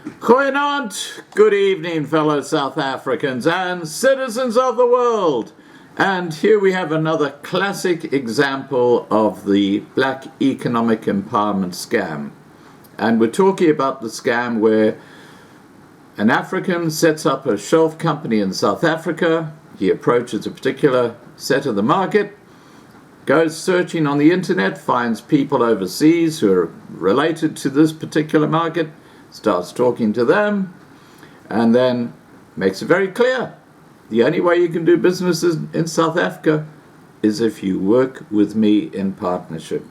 Goeienaand, good evening, fellow South Africans and citizens of the world. And here we have another classic example of the black economic empowerment scam. And we're talking about the scam where an African sets up a shelf company in South Africa. He approaches a particular set of the market, goes searching on the internet, finds people overseas who are related to this particular market, starts talking to them, and then makes it very clear. The only way you can do business in South Africa is if you work with me in partnership.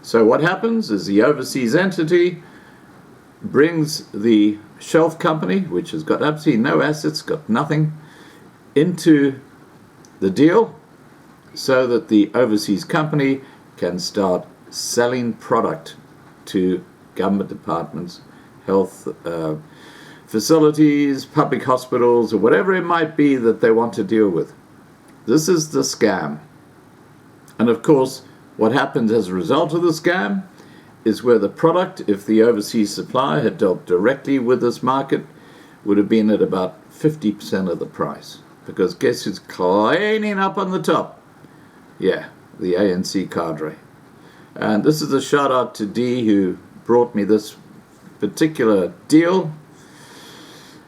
So what happens is the overseas entity brings the shelf company, which has got absolutely no assets, got nothing, into the deal so that the overseas company can start selling product to government departments, health facilities, public hospitals, or whatever it might be that they want to deal with. This is the scam. And of course, what happens as a result of the scam is where the product, if the overseas supplier had dealt directly with this market, would have been at about 50% of the price. Because guess who's cleaning up on the top? Yeah, the ANC Cadres. And this is a shout out to Dee, who brought me this particular deal,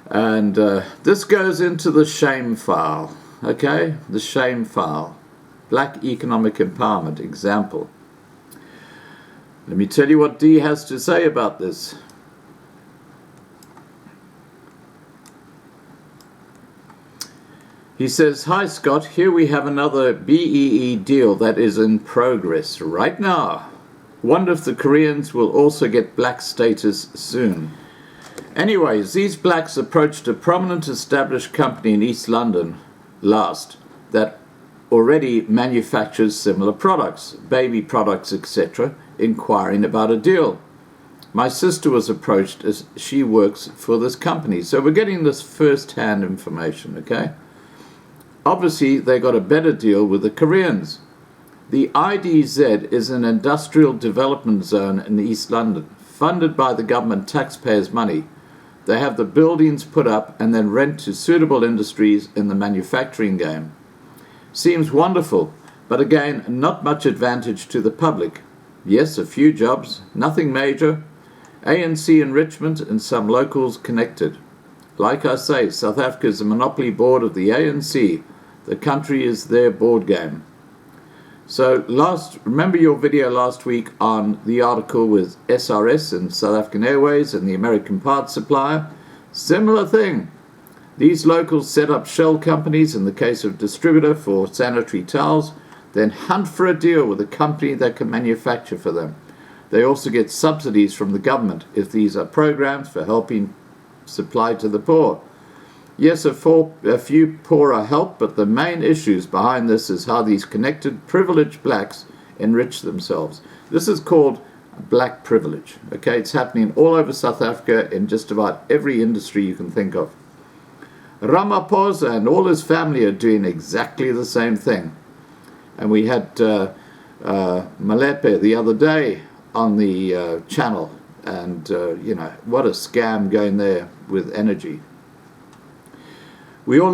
and this goes into the shame file. Okay, the shame file, black economic empowerment example. Let me tell you what Dee has to say about this. He says, "Hi Scott, here we have another BEE deal that is in progress right now. Wonder if the Koreans will also get black status soon." Anyways, these blacks approached a prominent established company in East London last that already manufactures similar products, baby products, etc., inquiring about a deal. My sister was approached as she works for this company. So we're getting this first-hand information, okay? Obviously, they got a better deal with the Koreans. The IDZ is an industrial development zone in East London, funded by the government taxpayers' money. They have the buildings put up and then rent to suitable industries in the manufacturing game. Seems wonderful, but again, not much advantage to the public. Yes, a few jobs, nothing major. ANC enrichment and some locals connected. Like I say, South Africa is a monopoly board of the ANC. The country is their board game. So remember your video last week on the article with SRS and South African Airways and the American parts supplier? Similar thing. These locals set up shell companies, in the case of distributor for sanitary towels, then hunt for a deal with a company that can manufacture for them. They also get subsidies from the government if these are programs for helping supply to the poor. Yes, a few poor are helped, but the main issues behind this is how these connected, privileged blacks enrich themselves. This is called black privilege. Okay, it's happening all over South Africa in just about every industry you can think of. Ramaphosa and all his family are doing exactly the same thing. And we had Malepe the other day on the channel, and what a scam going there with energy. We all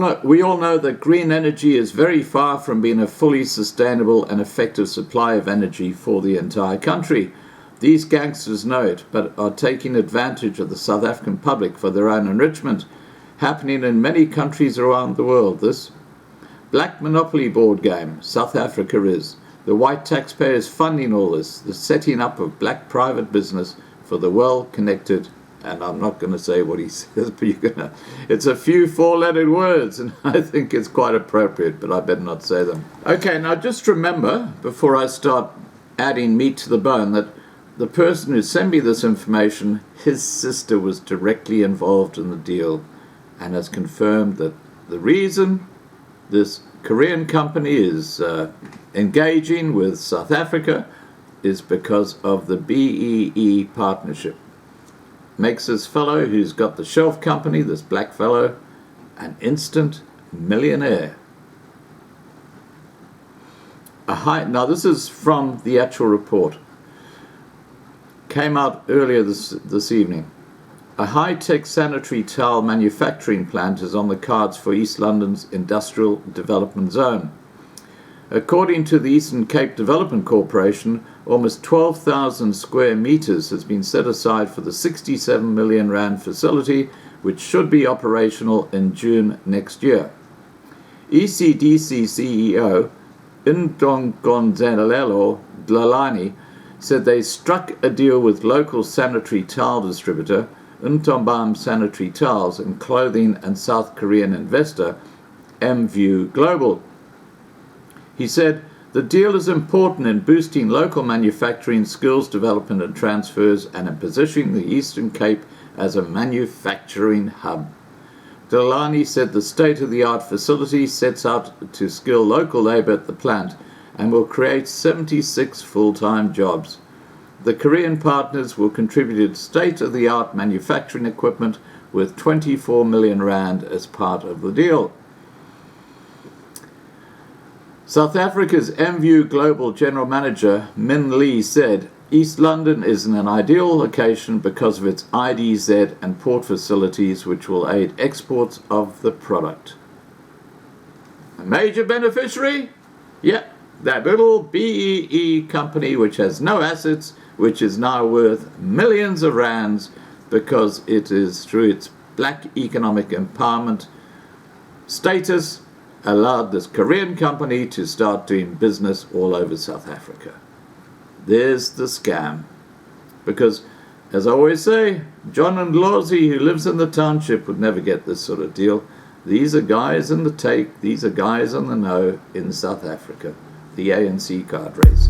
know that green energy is very far from being a fully sustainable and effective supply of energy for the entire country. These gangsters know it, but are taking advantage of the South African public for their own enrichment, happening in many countries around the world. This black monopoly board game, South Africa is. The white taxpayers funding all this, the setting up of black private business for the well-connected. And I'm not going to say what he says, but it's a few four-lettered words, and I think it's quite appropriate, but I better not say them. Okay, now just remember, before I start adding meat to the bone, that the person who sent me this information, his sister was directly involved in the deal and has confirmed that the reason this Korean company is engaging with South Africa is because of the BEE partnership. Makes this fellow who's got the shelf company, this black fellow, an instant millionaire. Now this is from the actual report. Came out earlier this evening. A high-tech sanitary towel manufacturing plant is on the cards for East London's Industrial Development Zone. According to the Eastern Cape Development Corporation, almost 12,000 square metres has been set aside for the £67 million facility, which should be operational in June next year. ECDC CEO Ndongonzelelo Dlalani said they struck a deal with local sanitary towel distributor Ntombam Sanitary Towels and Clothing and South Korean investor MView Global. He said, "The deal is important in boosting local manufacturing skills development and transfers and in positioning the Eastern Cape as a manufacturing hub." Delaney said the state-of-the-art facility sets out to skill local labour at the plant and will create 76 full-time jobs. The Korean partners will contribute state-of-the-art manufacturing equipment with 24 million rand as part of the deal. South Africa's MView Global General Manager Min Lee said, "East London is in an ideal location because of its IDZ and port facilities which will aid exports of the product." A major beneficiary? Yeah, that little BEE company which has no assets, which is now worth millions of rands because it is, through its black economic empowerment status, allowed this Korean company to start doing business all over South Africa. There's the scam. Because, as I always say, John and Lawsy, who lives in the township, would never get this sort of deal. These are guys in the take, these are guys on the know in South Africa, the ANC Cadres.